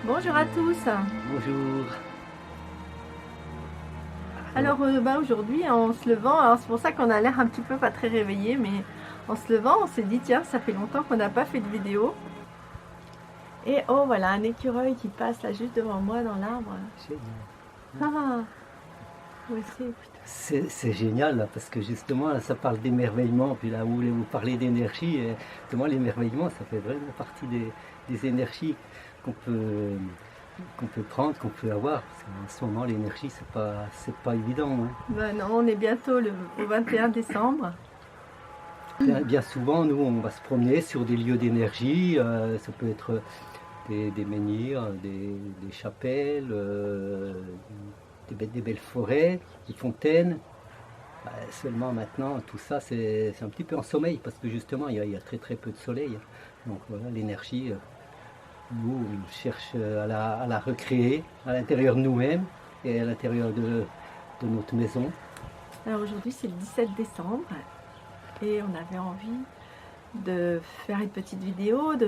Bonjour à tous. Bonjour. Alors aujourd'hui en se levant, alors c'est pour ça qu'on a l'air un petit peu pas très réveillé, mais en se levant on s'est dit tiens ça fait longtemps qu'on n'a pas fait de vidéo. Et oh voilà un écureuil qui passe là juste devant moi dans l'arbre. Ah, oui, c'est génial là, parce que justement là, ça parle d'émerveillement, puis là où vous parlez d'énergie, justement l'émerveillement ça fait vraiment partie des énergies qu'on peut prendre, qu'on peut avoir, parce qu'en ce moment l'énergie c'est pas évident. Hein. Ben non, on est bientôt au 21 décembre. Bien souvent nous on va se promener sur des lieux d'énergie, ça peut être des menhirs, des chapelles, des belles forêts, des fontaines. Seulement maintenant, tout ça, c'est un petit peu en sommeil, parce que justement, il y a très très peu de soleil. Donc voilà, l'énergie, nous, on cherche à la recréer à l'intérieur de nous-mêmes et à l'intérieur de notre maison. Alors aujourd'hui c'est le 17 décembre et on avait envie de faire une petite vidéo, de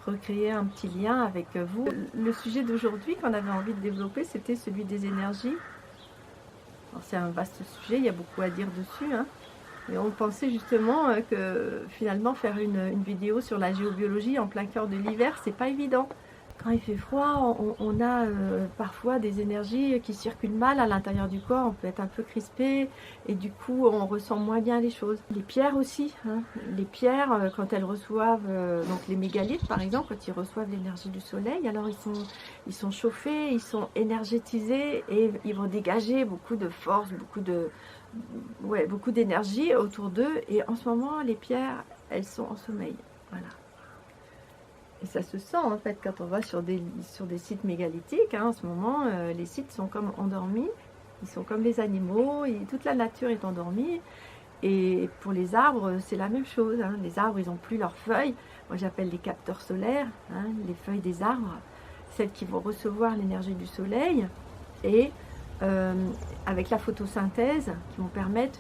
recréer un petit lien avec vous. Le sujet d'aujourd'hui qu'on avait envie de développer, c'était celui des énergies. C'est un vaste sujet, il y a beaucoup à dire dessus, hein. Et on pensait justement que finalement faire une vidéo sur la géobiologie en plein cœur de l'hiver, c'est pas évident. Quand il fait froid, on a parfois des énergies qui circulent mal à l'intérieur du corps, on peut être un peu crispé et du coup on ressent moins bien les choses. Les pierres aussi, hein. Les pierres quand elles reçoivent, donc les mégalithes par exemple, quand ils reçoivent l'énergie du soleil, alors ils sont chauffés, ils sont énergétisés et ils vont dégager beaucoup de force, beaucoup d'énergie autour d'eux. Et en ce moment les pierres, elles sont en sommeil, voilà. Et ça se sent en fait quand on va sur des sites mégalithiques, hein, en ce moment, les sites sont comme endormis, ils sont comme les animaux, toute la nature est endormie. Et pour les arbres, c'est la même chose, hein. Les arbres, ils n'ont plus leurs feuilles, moi j'appelle les capteurs solaires, hein, les feuilles des arbres, celles qui vont recevoir l'énergie du soleil, et avec la photosynthèse, qui vont permettre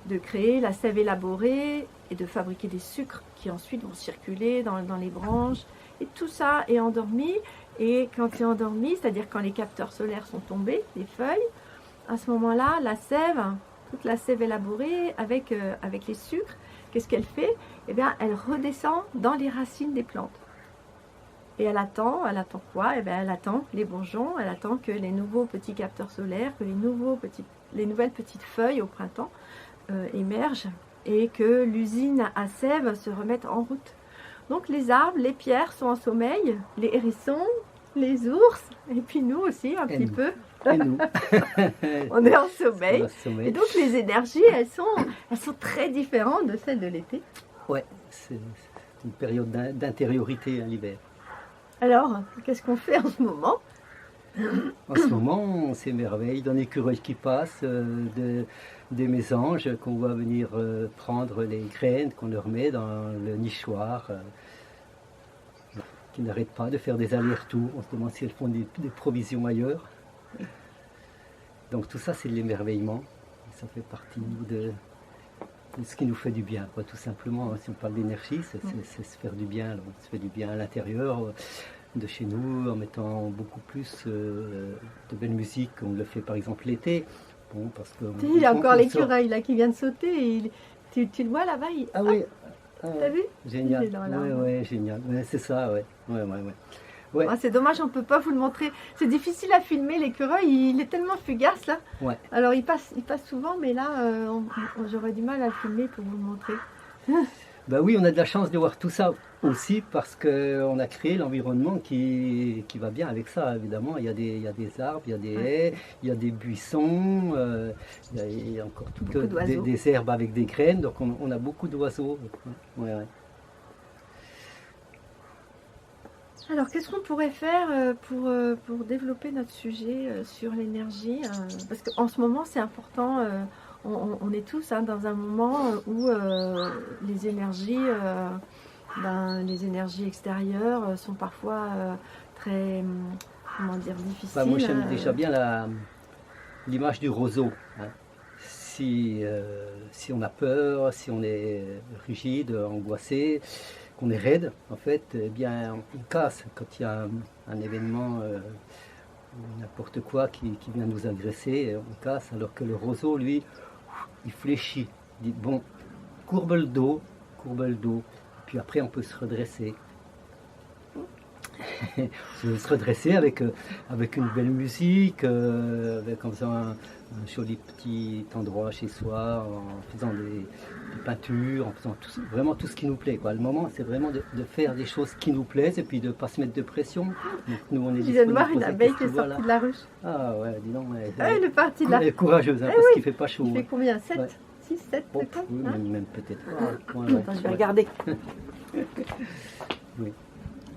de créer la sève élaborée et de fabriquer des sucres qui ensuite vont circuler dans les branches. Et tout ça est endormi. Et quand c'est endormi, c'est-à-dire quand les capteurs solaires sont tombés, les feuilles, à ce moment-là, la sève, toute la sève élaborée avec les sucres, qu'est-ce qu'elle fait? Eh bien, elle redescend dans les racines des plantes. Et elle attend quoi? Eh bien, elle attend les bourgeons, elle attend que les nouveaux petits capteurs solaires, que les nouvelles petites feuilles au printemps émergent et que l'usine à sève se remette en route. Donc les arbres, les pierres sont en sommeil, les hérissons, les ours, et puis nous aussi un petit peu. Et nous. On est en sommeil. sommeil. Et donc les énergies, elles sont très différentes de celles de l'été. Ouais, c'est une période d'intériorité à l'hiver. Alors, qu'est-ce qu'on fait en ce moment? En ce moment, on s'émerveille d'un écureuil qui passe, des mésanges qu'on voit venir prendre les graines qu'on leur met dans le nichoir, qui n'arrêtent pas de faire des allers-retours. On se demande si elles font des provisions ailleurs. Donc tout ça, c'est de l'émerveillement. Ça fait partie de ce qui nous fait du bien, quoi, tout simplement. Si on parle d'énergie, c'est se faire du bien. On se fait du bien à l'intérieur de chez nous, en mettant beaucoup plus de belle musique. On le fait par exemple l'été. Bon, parce que il y a encore l'écureuil là qui vient de sauter. Tu le vois là-bas? Ah oui. T'as vu? Génial. Ouais, génial. Ouais, c'est ça, ouais. Ouais. Ah, c'est dommage, on peut pas vous le montrer. C'est difficile à filmer l'écureuil, il est tellement fugace là. Ouais. Alors il passe souvent, mais là, j'aurais du mal à le filmer pour vous le montrer. Ben oui, on a de la chance de voir tout ça aussi parce qu'on a créé l'environnement qui va bien avec ça, évidemment. Il y a des arbres, il y a des haies, il y a des buissons, il y a encore des herbes avec des graines, donc on a beaucoup d'oiseaux. Ouais. Alors, qu'est-ce qu'on pourrait faire pour développer notre sujet sur l'énergie? Parce qu'en ce moment, c'est important. On est tous dans un moment où les énergies extérieures sont parfois très, comment dire, difficiles. Moi, j'aime déjà bien l'image du roseau. Hein. Si on a peur, si on est rigide, angoissé, qu'on est raide, en fait, eh bien, on casse quand il y a un événement, n'importe quoi qui vient nous agresser, on casse, alors que le roseau, lui, il fléchit. Il dit, bon, courbe le dos, puis après on peut se redresser. Se redresser avec une belle musique, en faisant un joli petit endroit chez soi, en faisant des peintures, en faisant vraiment tout ce qui nous plaît, quoi. Le moment, c'est vraiment de faire des choses qui nous plaisent et puis de ne pas se mettre de pression. Donc, nous, on est Je viens de voir une abeille qui est sortie de la ruche. Ah ouais, dis donc. Elle est partie de là. Elle est courageuse, hein, parce qu'il ne fait pas chaud. Il fait combien? 7 ouais. 6, 7 Oh, peut-être oui, hein? même peut-être. Attends, je vais regarder. Oui.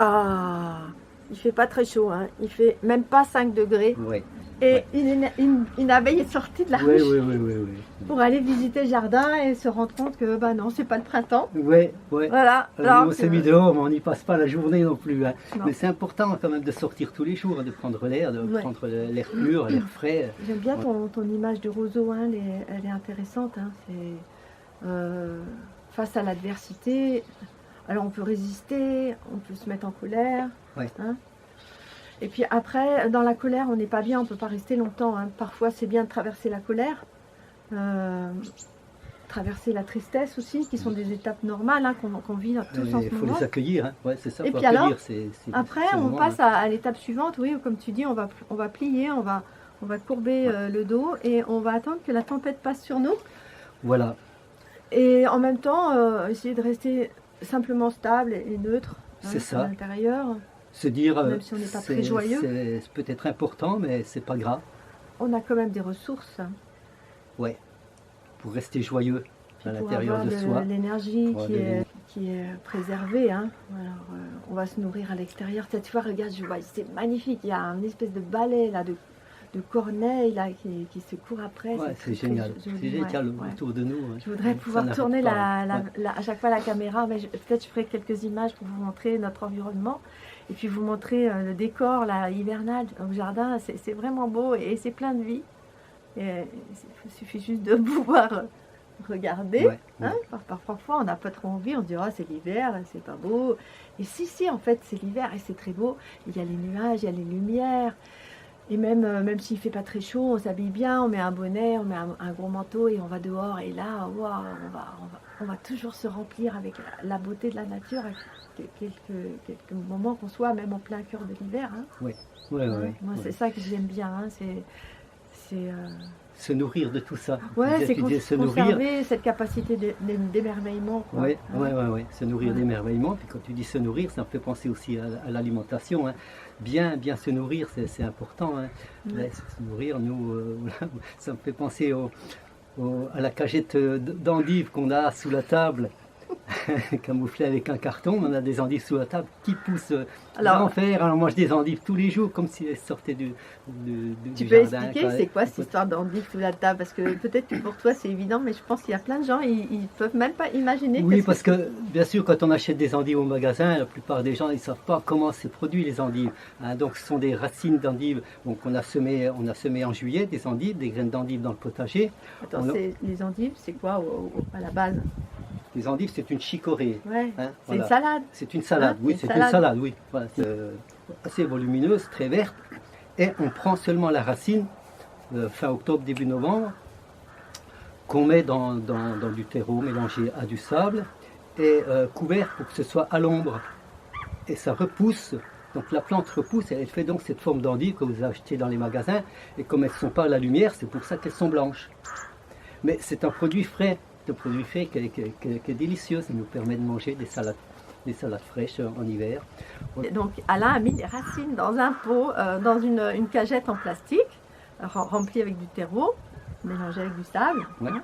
Ah, il fait pas très chaud, hein. Il fait même pas 5 degrés. Ouais. Et une abeille est sortie de la ruche Oui. pour aller visiter le jardin et se rendre compte que bah non, c'est pas le printemps. Oui. Voilà. On s'est mis dehors, mais on n'y passe pas la journée non plus. Hein. Non. Mais c'est important quand même de sortir tous les jours, de prendre l'air, prendre l'air pur, l'air frais. J'aime bien ton image de roseau, hein. Elle est intéressante. Hein. C'est face à l'adversité. Alors on peut résister, on peut se mettre en colère. Ouais. Hein. Et puis après, dans la colère, on n'est pas bien, on ne peut pas rester longtemps. Hein. Parfois, c'est bien de traverser la colère, traverser la tristesse aussi, qui sont des étapes normales hein, qu'on vit tous en ce moment. Il faut les accueillir, hein. Ouais, c'est ça. Et puis alors, après, on passe à l'étape suivante. Oui, comme tu dis, on va plier, on va courber le dos et on va attendre que la tempête passe sur nous. Voilà. Et en même temps, essayer de rester simplement stable et neutre c'est ça. à l'intérieur. Se dire, même si on n'est pas très joyeux, c'est peut-être important, mais c'est pas grave. On a quand même des ressources. Ouais, pour rester joyeux à l'intérieur de soi. L'énergie qui est préservée. Hein. Alors, on va se nourrir à l'extérieur. Tu vois, regarde, je vois, c'est magnifique. Il y a une espèce de balai là, de corneilles là, qui se court après. Ouais, c'est génial. C'est génial autour de nous. Hein. Je voudrais pouvoir tourner à chaque fois la caméra, mais peut-être je ferai quelques images pour vous montrer notre environnement. Et puis vous montrer le décor là, hivernal au jardin, c'est vraiment beau et c'est plein de vie. Il suffit juste de pouvoir regarder. Hein. Parfois on n'a pas trop envie, on se dit oh, c'est l'hiver, c'est pas beau. Et si en fait c'est l'hiver et c'est très beau, il y a les nuages, il y a les lumières. Et même s'il ne fait pas très chaud, on s'habille bien, on met un bonnet, on met un gros manteau et on va dehors. Et là, wow, on va toujours se remplir avec la beauté de la nature à quelques moments qu'on soit, même en plein cœur de l'hiver. Hein. Oui. Moi, c'est ça que j'aime bien. Hein. Se nourrir de tout ça. Ouais, c'est conserver cette capacité d'émerveillement. Oui, se nourrir d'émerveillement. Puis quand tu dis se nourrir, ça me fait penser aussi à l'alimentation. Hein. Bien se nourrir, c'est important. Hein. Se nourrir, ça me fait penser à la cagette d'endives qu'on a sous la table. Camouflé avec un carton, on a des endives sous la table qui poussent l'enfer. Alors on mange des endives tous les jours comme si elles sortaient du Tu peux jardin, expliquer c'est quoi cette histoire d'endives sous la table? Parce que peut-être que pour toi c'est évident, mais je pense qu'il y a plein de gens, ils ne peuvent même pas imaginer. Oui, parce que bien sûr quand on achète des endives au magasin, la plupart des gens ils ne savent pas comment c'est produit les endives. Hein, donc ce sont des racines d'endives qu'on a semées en juillet, des endives, des graines d'endives dans le potager. Attends, les endives c'est quoi à la base? Les endives, c'est une chicorée. Ouais, hein, c'est une salade. C'est une salade, oui, c'est une salade, oui. Voilà, c'est assez volumineuse, très verte. Et on prend seulement la racine, fin octobre, début novembre, qu'on met dans du terreau mélangé à du sable et couvert pour que ce soit à l'ombre. Et ça repousse. Donc la plante repousse et elle fait donc cette forme d'endive que vous achetez dans les magasins. Et comme elles ne sont pas à la lumière, c'est pour ça qu'elles sont blanches. Mais c'est un produit frais. Un produit frais qui est délicieux, ça nous permet de manger des salades fraîches en hiver. Donc Alain a mis des racines dans un pot, dans une cagette en plastique, remplie avec du terreau, mélangé avec du sable. Ouais. Hein.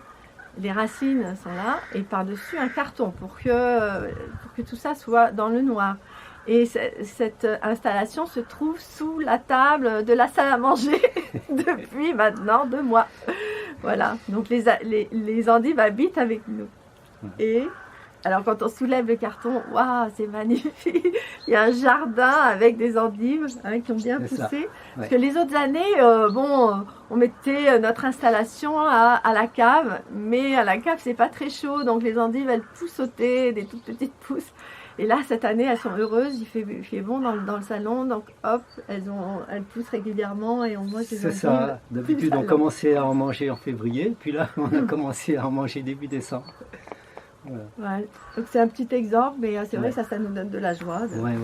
Les racines sont là et par-dessus un carton pour que tout ça soit dans le noir. Et cette installation se trouve sous la table de la salle à manger depuis maintenant 2 mois. Voilà, donc les endives habitent avec nous. Et alors quand on soulève le carton, waouh, c'est magnifique. Il y a un jardin avec des endives qui ont bien poussé. Parce que les autres années, on mettait notre installation à la cave, mais à la cave c'est pas très chaud, donc les endives elles poussent au thé, des toutes petites pousses. Et là, cette année, elles sont heureuses, il fait bon dans le salon, donc hop, elles poussent régulièrement et on mange des C'est endives. ça. D'habitude, on commençait à en manger en février, puis là, on a commencé à en manger début décembre. Voilà. Ouais. Donc c'est un petit exemple, mais c'est vrai Ouais. que ça nous donne de la joie. Ouais.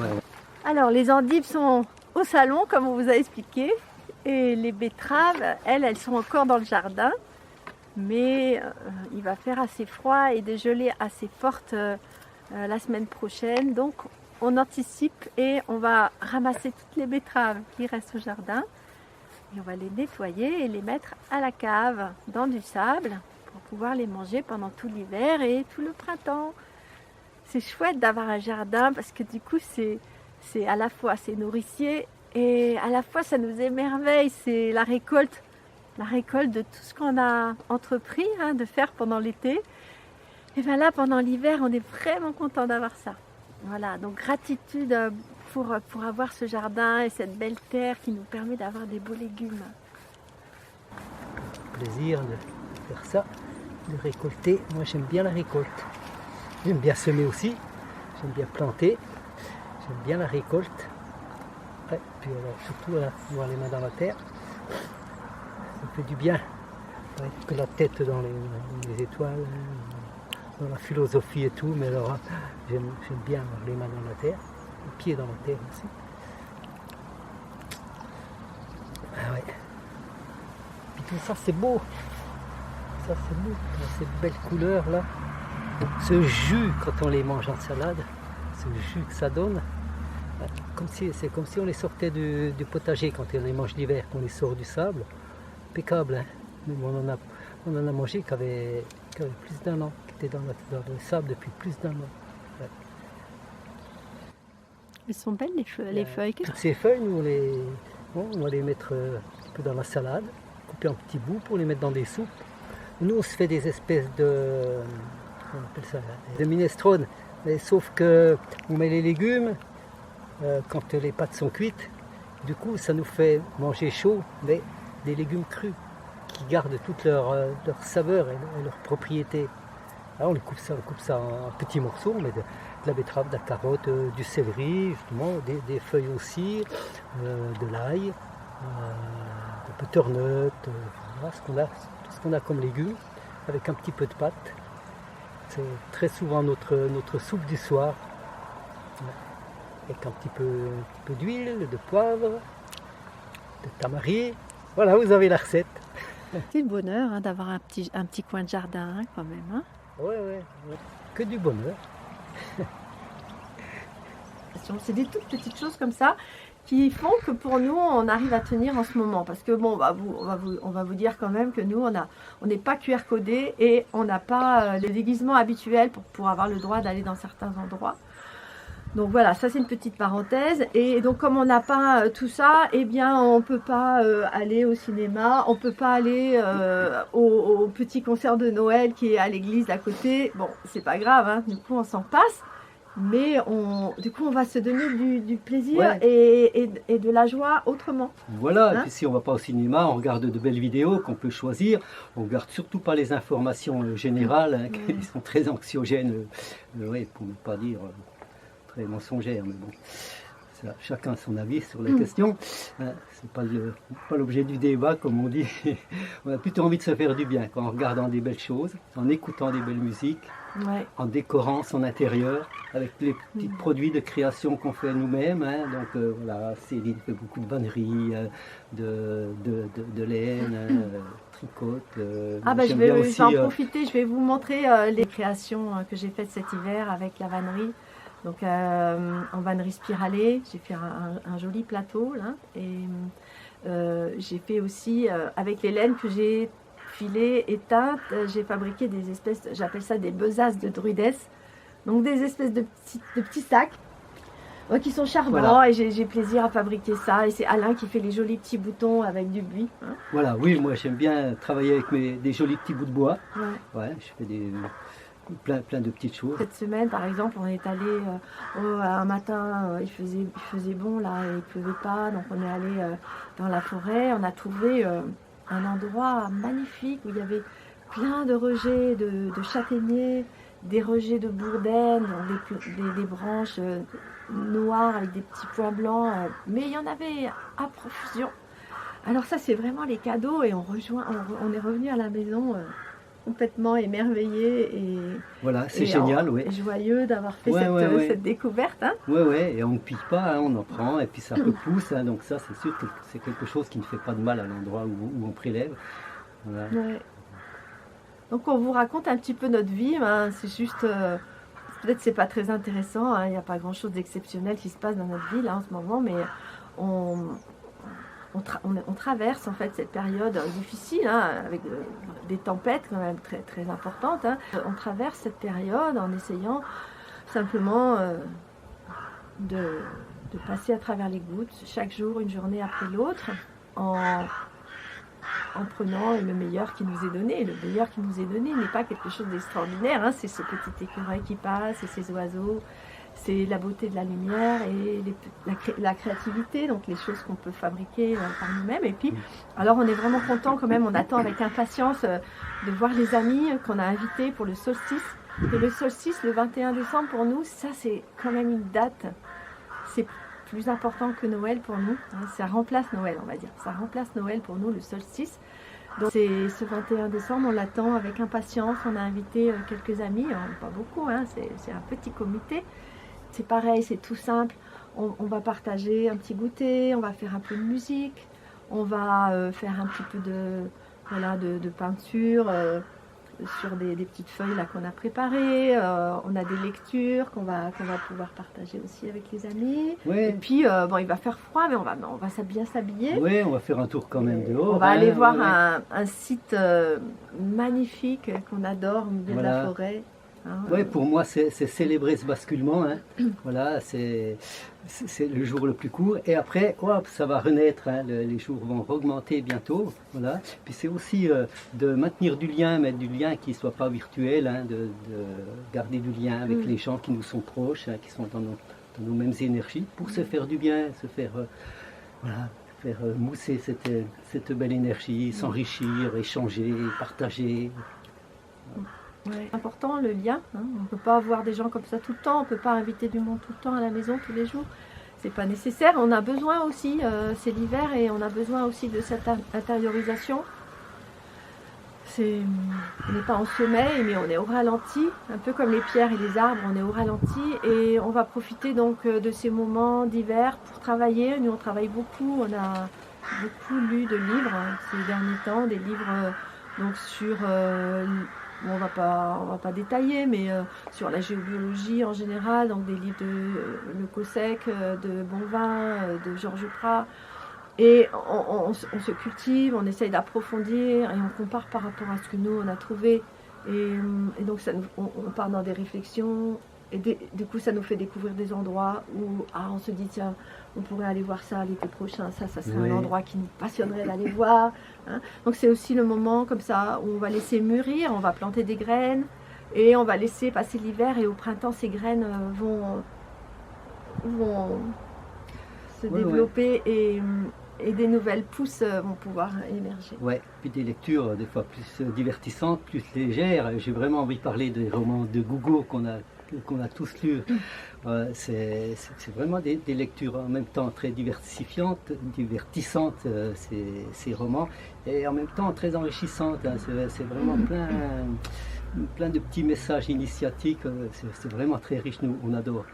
Alors, les endives sont au salon, comme on vous a expliqué, et les betteraves, elles sont encore dans le jardin, mais il va faire assez froid et des gelées assez fortes la semaine prochaine, donc on anticipe et on va ramasser toutes les betteraves qui restent au jardin et on va les nettoyer et les mettre à la cave dans du sable pour pouvoir les manger pendant tout l'hiver et tout le printemps. C'est chouette d'avoir un jardin parce que du coup c'est à la fois c'est nourricier et à la fois ça nous émerveille, c'est la récolte de tout ce qu'on a entrepris de faire pendant l'été. Et bien là, pendant l'hiver, on est vraiment content d'avoir ça. Voilà, donc gratitude pour avoir ce jardin et cette belle terre qui nous permet d'avoir des beaux légumes. Plaisir de faire ça, de récolter. Moi, j'aime bien la récolte. J'aime bien semer aussi. J'aime bien planter. J'aime bien la récolte. Ouais, puis alors, surtout, avoir les mains dans la terre. Ça fait du bien. Ouais, que la tête dans les étoiles, dans la philosophie et tout, mais alors j'aime bien avoir les mains dans la terre, les pieds dans la terre aussi. Ah ouais. Puis tout ça c'est beau. Ça c'est beau, ces belles couleurs là. Ce jus quand on les mange en salade, ce jus que ça donne. C'est comme si on les sortait du potager quand on les mange l'hiver, qu'on les sort du sable. Impeccable, hein. Mais on en a mangé qui avait plus d'un an, qui était dans le sable depuis plus d'un an. Ouais. Elles sont belles les feuilles. Toutes ces feuilles, nous on va les mettre un peu dans la salade, couper en petits bouts pour les mettre dans des soupes. Nous on se fait des espèces de, comment on appelle ça, de minestrone, mais sauf que on met les légumes quand les pâtes sont cuites. Du coup ça nous fait manger chaud, mais des légumes crus qui gardent toute leur saveur et leur propriété. Alors on coupe ça en petits morceaux, on met de la betterave, de la carotte, du céleri, justement, des feuilles aussi, de l'ail, un peu de butternut, voilà, tout ce qu'on a comme légumes, avec un petit peu de pâte. C'est très souvent notre soupe du soir, avec un petit peu d'huile, de poivre, de tamarin. Voilà, vous avez la recette. C'est le bonheur d'avoir un petit coin de jardin quand même. Ouais. Que du bonheur. C'est des toutes petites choses comme ça qui font que pour nous on arrive à tenir en ce moment. Parce que bon, on va vous dire quand même que nous on n'est pas QR codé et on n'a pas le déguisement habituel pour avoir le droit d'aller dans certains endroits. Donc voilà, ça c'est une petite parenthèse. Et donc comme on n'a pas tout ça, eh bien on ne peut pas aller au cinéma, on ne peut pas aller au petit concert de Noël qui est à l'église d'à côté. Bon, c'est pas grave, du coup on s'en passe. Mais du coup on va se donner du plaisir et de la joie autrement. Voilà, et puis si on ne va pas au cinéma, on regarde de belles vidéos qu'on peut choisir. On ne regarde surtout pas les informations générales qui sont très anxiogènes, pour ne pas dire... très mensongère, mais bon, ça, chacun son avis sur la question. C'est pas l'objet du débat, comme on dit. On a plutôt envie de se faire du bien en regardant des belles choses, en écoutant des belles musiques, en décorant son intérieur avec les petits produits de création qu'on fait nous-mêmes. Donc voilà, Céline fait beaucoup de vannerie, de laine, tricote. Je vais en profiter, je vais vous montrer les créations que j'ai faites cet hiver avec la vannerie. Donc en vannerie spiralée, j'ai fait un joli plateau là, et j'ai fait aussi avec les laines que j'ai filées et teintes, j'ai fabriqué des espèces, j'appelle ça des besaces de druides, donc des espèces de petits sacs qui sont charmants, et j'ai plaisir à fabriquer ça, et c'est Alain qui fait les jolis petits boutons avec du buis. Voilà, oui, moi j'aime bien travailler avec des jolis petits bouts de bois. Ouais, je fais plein de petites choses. Cette semaine, par exemple, on est allé un matin, il faisait bon là, et il pleuvait pas, donc on est allé dans la forêt. On a trouvé un endroit magnifique où il y avait plein de rejets de châtaigniers des rejets de bourdaine, des branches noires avec des petits points blancs, mais il y en avait à profusion. Alors ça, c'est vraiment les cadeaux, et on est revenu à la maison complètement émerveillé et voilà, c'est génial, oui. Joyeux d'avoir fait cette découverte. Hein. Oui, oui, et on ne pille pas, hein, on en prend, et puis ça repousse, hein, donc ça, c'est sûr que c'est quelque chose qui ne fait pas de mal à l'endroit où on prélève. Voilà. Ouais. Donc on vous raconte un petit peu notre vie, hein, c'est juste, peut-être c'est pas très intéressant, hein, il n'y a pas grand-chose d'exceptionnel qui se passe dans notre vie là en ce moment, mais on traverse en fait cette période difficile, hein, avec des tempêtes quand même très, très importantes. Hein. On traverse cette période en essayant simplement de passer à travers les gouttes, chaque jour, une journée après l'autre, en prenant le meilleur qui nous est donné. Le meilleur qui nous est donné n'est pas quelque chose d'extraordinaire, hein, c'est ce petit écureuil qui passe, c'est ces oiseaux, c'est la beauté de la lumière et la créativité, donc les choses qu'on peut fabriquer par nous-mêmes. Et puis, alors on est vraiment content quand même, on attend avec impatience de voir les amis qu'on a invités pour le solstice. Et le solstice, le 21 décembre, pour nous, ça c'est quand même une date, c'est plus important que Noël pour nous, hein, ça remplace Noël, on va dire, ça remplace Noël pour nous, le solstice. Donc c'est ce 21 décembre, on l'attend avec impatience, on a invité quelques amis, pas beaucoup, hein, c'est un petit comité. C'est pareil, c'est tout simple, on va partager un petit goûter, on va faire un peu de musique, on va faire un petit peu de peinture sur des petites feuilles là qu'on a préparées, on a des lectures qu'on va pouvoir partager aussi avec les amis. Oui. Et puis bon, il va faire froid, mais on va bien s'habiller. Oui, on va faire un tour quand même dehors. On va aller voir un site magnifique qu'on adore au milieu de la forêt. Hein, oui, pour moi, c'est célébrer ce basculement. Hein. Voilà, c'est le jour le plus court. Et après, hop, ça va renaître. Hein. Les jours vont augmenter bientôt. Voilà. Puis c'est aussi de maintenir du lien, mais du lien qui ne soit pas virtuel, hein, de garder du lien avec les gens qui nous sont proches, hein, qui sont dans nos mêmes énergies, pour se faire du bien, se faire, faire mousser cette belle énergie, s'enrichir, échanger, partager. Ouais. C'est important le lien, hein. On ne peut pas avoir des gens comme ça tout le temps, on ne peut pas inviter du monde tout le temps à la maison tous les jours, c'est pas nécessaire. On a besoin aussi, c'est l'hiver et on a besoin aussi de cette intériorisation. On n'est pas en sommeil, mais on est au ralenti, un peu comme les pierres et les arbres, on est au ralenti et on va profiter donc de ces moments d'hiver pour travailler. Nous on travaille beaucoup, on a beaucoup lu de livres ces derniers temps, des livres donc sur on va pas détailler, mais sur la géobiologie en général, donc des livres de Le Cossec, de Bonvin, de Georges Prat. Et on se cultive, on essaye d'approfondir et on compare par rapport à ce que nous on a trouvé. Et donc on part dans des réflexions. Et du coup, ça nous fait découvrir des endroits où on se dit, tiens, on pourrait aller voir ça l'été prochain, ça serait un endroit qui nous passionnerait d'aller voir. Hein. Donc c'est aussi le moment comme ça où on va laisser mûrir, on va planter des graines et on va laisser passer l'hiver et au printemps, ces graines vont se développer et des nouvelles pousses vont pouvoir émerger. Ouais, puis des lectures des fois plus divertissantes, plus légères. J'ai vraiment envie de parler des romans de Gougo qu'on a tous lus. C'est vraiment des lectures en même temps très divertissantes, ces romans, et en même temps très enrichissantes. Hein. C'est vraiment plein de petits messages initiatiques. C'est vraiment très riche. Nous, on adore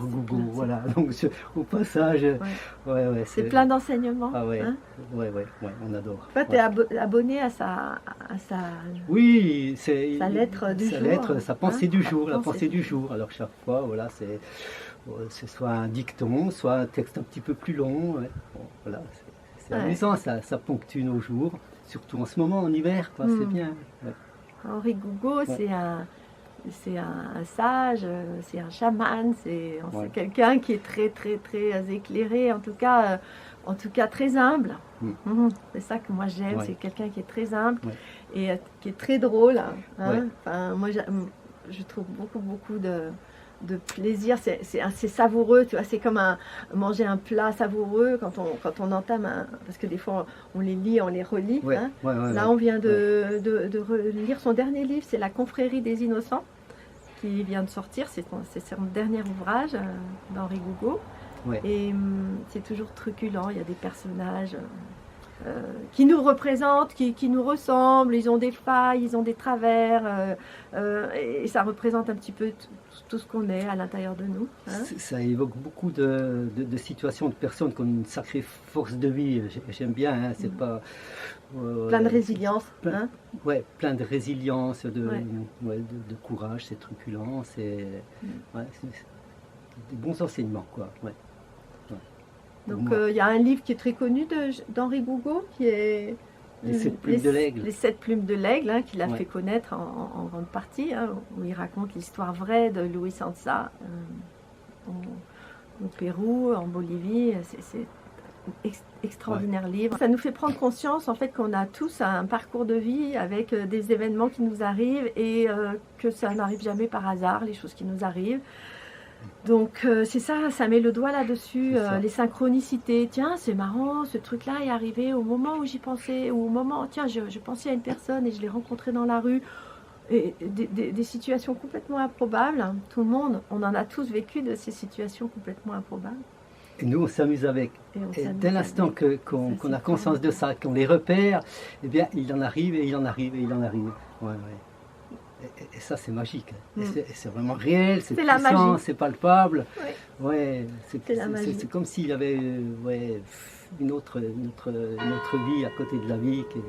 Gougo. Voilà. Donc au passage, c'est plein d'enseignements. Ah ouais, hein. ouais, on adore. En fait, tu es abonné à sa oui, sa lettre du jour. Sa pensée du jour, la pensée du jour. Alors chaque fois, voilà, c'est soit un dicton, soit un texte un petit peu plus long. Ouais. Bon, voilà, c'est amusant, ça ponctue nos jours, surtout en ce moment, en hiver, quoi, c'est bien. Ouais. Henri Gougo, c'est un sage, c'est un chaman, c'est quelqu'un qui est très très très éclairé, en tout cas très humble. C'est ça que moi j'aime, c'est quelqu'un qui est très humble et qui est très drôle. Hein. Enfin, moi je trouve beaucoup de plaisir, c'est assez savoureux, tu vois, c'est comme manger un plat savoureux quand on entame parce que des fois on les lit, on les relit. Là on vient de relire son dernier livre, c'est La Confrérie des Innocents. qui vient de sortir, c'est son dernier ouvrage d'Henri Gougaud. Ouais. Et c'est toujours truculent, il y a des personnages qui nous représentent, qui nous ressemblent, ils ont des failles, ils ont des travers, et ça représente un petit peu tout ce qu'on est à l'intérieur de nous. Hein. Ça évoque beaucoup de situations, de personnes qui ont une sacrée force de vie, j'aime bien, hein, c'est pas... plein de résilience. Plein, hein. Ouais, plein de résilience, de courage, c'est truculent, c'est des bons enseignements, quoi. Ouais. Donc il y a un livre qui est très connu d'Henri Gougaud, qui est Les 7 plumes de l'aigle. Les 7 plumes de l'aigle, hein, qu'il a fait connaître en grande partie, hein, où il raconte l'histoire vraie de Luis Sanza au Pérou, en Bolivie. C'est extraordinaire livre. Ça nous fait prendre conscience en fait qu'on a tous un parcours de vie avec des événements qui nous arrivent et que ça n'arrive jamais par hasard, les choses qui nous arrivent. Donc c'est ça, ça met le doigt là-dessus, les synchronicités. Tiens, c'est marrant, ce truc-là est arrivé au moment où j'y pensais, ou au moment, tiens, je pensais à une personne et je l'ai rencontrée dans la rue. Et des situations complètement improbables. Hein. Tout le monde, on en a tous vécu de ces situations complètement improbables. Et nous, on s'amuse avec. Et dès l'instant qu'on a conscience de ça, qu'on les repère, eh bien, il en arrive et il en arrive et il en arrive. Ouais. Et ça, c'est magique. C'est vraiment réel, c'est puissant, c'est palpable. Ouais, c'est comme s'il y avait une autre vie à côté de la vie qui est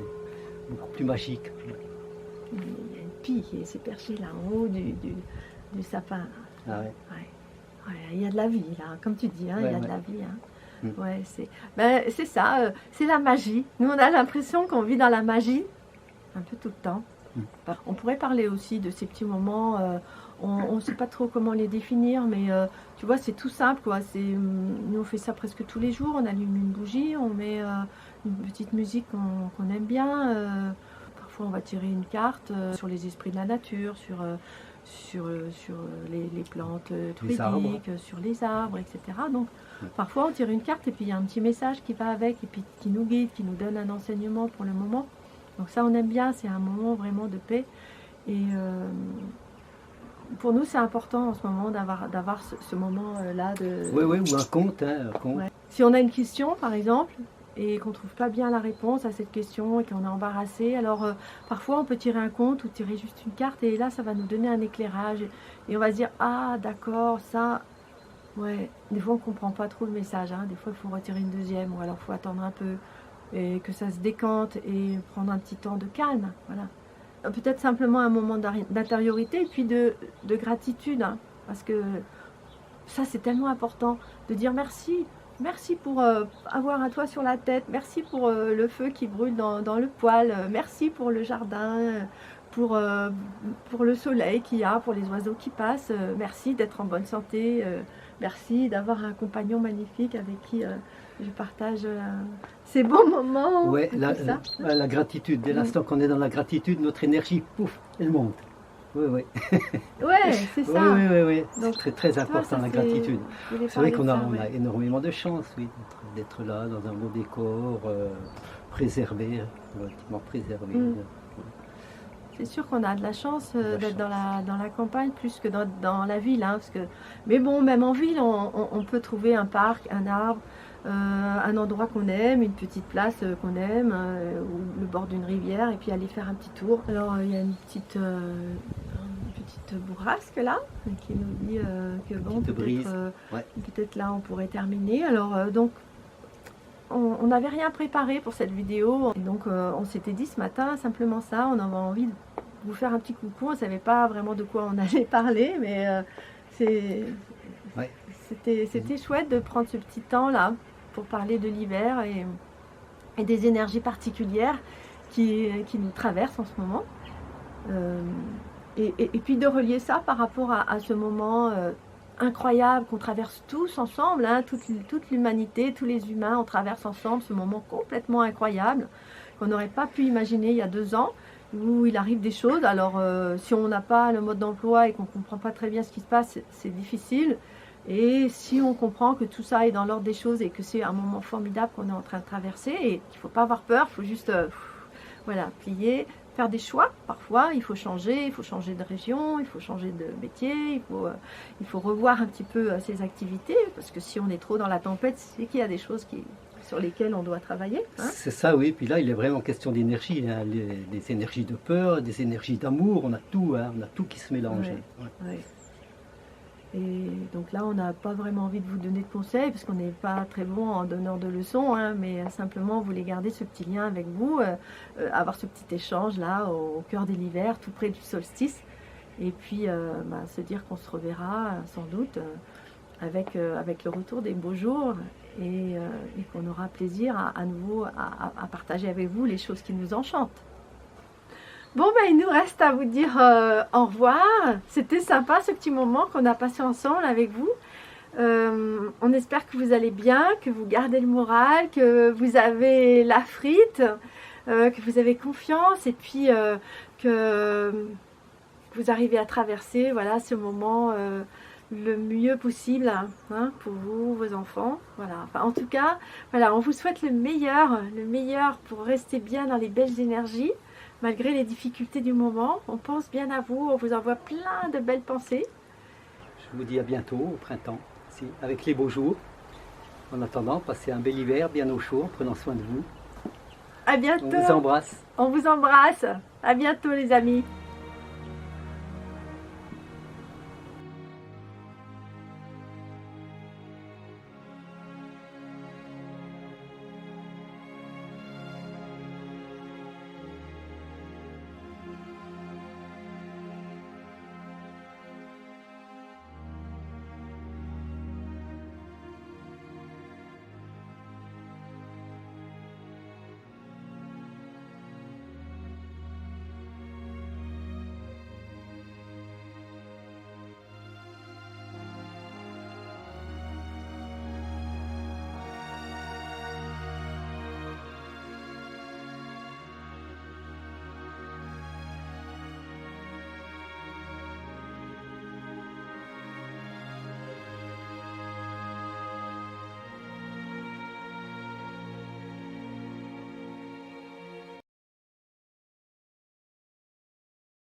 beaucoup plus magique. Il y a une pie qui s'est perchée là en haut du sapin. Ah ouais. Ouais, il y a de la vie là, comme tu dis, hein, il y a de la vie. Hein. Ouais, c'est ça, c'est la magie. Nous, on a l'impression qu'on vit dans la magie un peu tout le temps. On pourrait parler aussi de ces petits moments, on ne sait pas trop comment les définir, mais tu vois, c'est tout simple, quoi. Nous, on fait ça presque tous les jours, on allume une bougie, on met une petite musique qu'on aime bien, parfois on va tirer une carte sur les esprits de la nature, sur les plantes druidiques, sur les arbres, etc. Donc, parfois on tire une carte et puis il y a un petit message qui va avec, et puis qui nous guide, qui nous donne un enseignement pour le moment. Donc ça, on aime bien, c'est un moment vraiment de paix. Et pour nous, c'est important en ce moment d'avoir ce moment-là de... Oui, ou un conte. Hein, un conte. Ouais. Si on a une question, par exemple, et qu'on ne trouve pas bien la réponse à cette question et qu'on est embarrassé, alors parfois on peut tirer un conte ou tirer juste une carte et là, ça va nous donner un éclairage. Et on va se dire, ah d'accord, ça... Ouais, des fois on ne comprend pas trop le message. Hein. Des fois, il faut retirer une deuxième ou alors il faut attendre un peu. Et que ça se décante et prendre un petit temps de calme, voilà. Peut-être simplement un moment d'intériorité et puis de gratitude, hein, parce que ça c'est tellement important de dire merci pour avoir un toit sur la tête, merci pour le feu qui brûle dans le poêle, merci pour le jardin, pour le soleil qu'il y a, pour les oiseaux qui passent, merci d'être en bonne santé, merci d'avoir un compagnon magnifique avec qui je partage ces bons moments. Oui, la gratitude. Dès l'instant qu'on est dans la gratitude, notre énergie, pouf, elle monte. Oui. Ouais, c'est ça. Oui. C'est très important, la gratitude. C'est vrai qu'on a énormément de chance, d'être là, dans un beau décor, préservé, relativement préservé. C'est sûr qu'on a de la chance d'être dans la campagne plus que dans la ville. Hein, parce que... Mais bon, même en ville, on peut trouver un parc, un arbre, un endroit qu'on aime, une petite place qu'on aime, ou le bord d'une rivière, et puis aller faire un petit tour. Alors, il y a une petite bourrasque là, qui nous dit que bon, peut-être là, on pourrait terminer. Alors, donc, on n'avait rien préparé pour cette vidéo, et donc on s'était dit ce matin simplement ça, on avait envie de vous faire un petit coucou, on ne savait pas vraiment de quoi on allait parler, mais c'était chouette de prendre ce petit temps là pour parler de l'hiver et des énergies particulières qui nous traversent en ce moment, et puis de relier ça par rapport à ce moment incroyable qu'on traverse tous ensemble, hein, toute l'humanité, tous les humains, on traverse ensemble ce moment complètement incroyable qu'on n'aurait pas pu imaginer il y a 2 ans, où il arrive des choses. Alors si on n'a pas le mode d'emploi et qu'on ne comprend pas très bien ce qui se passe, c'est difficile, et si on comprend que tout ça est dans l'ordre des choses et que c'est un moment formidable qu'on est en train de traverser, et qu'il ne faut pas avoir peur, il faut juste plier, faire des choix. Parfois, il faut changer de région, il faut changer de métier, il faut revoir un petit peu ses activités, parce que si on est trop dans la tempête, c'est qu'il y a des choses sur lesquelles on doit travailler. Hein. C'est ça, oui. Puis là, il est vraiment question d'énergie, hein. Des énergies de peur, des énergies d'amour, on a tout, hein. On a tout qui se mélange. Ouais, Ouais. ouais. Et donc là, on n'a pas vraiment envie de vous donner de conseils, parce qu'on n'est pas très bon en donneur de leçons, hein, mais simplement vous voulez garder ce petit lien avec vous, avoir ce petit échange là, au cœur de l'hiver, tout près du solstice, et puis se dire qu'on se reverra sans doute avec le retour des beaux jours, et qu'on aura plaisir à nouveau à partager avec vous les choses qui nous enchantent. Bon, il nous reste à vous dire au revoir. C'était sympa ce petit moment qu'on a passé ensemble avec vous. On espère que vous allez bien, que vous gardez le moral, que vous avez la frite, que vous avez confiance, et puis que vous arrivez à traverser ce moment le mieux possible, hein, pour vous, vos enfants. Voilà. Enfin, en tout cas, on vous souhaite le meilleur pour rester bien dans les belles énergies. Malgré les difficultés du moment, on pense bien à vous, on vous envoie plein de belles pensées. Je vous dis à bientôt, au printemps, ici, avec les beaux jours. En attendant, passez un bel hiver, bien au chaud, en prenant soin de vous. À bientôt. On vous embrasse. On vous embrasse. À bientôt les amis.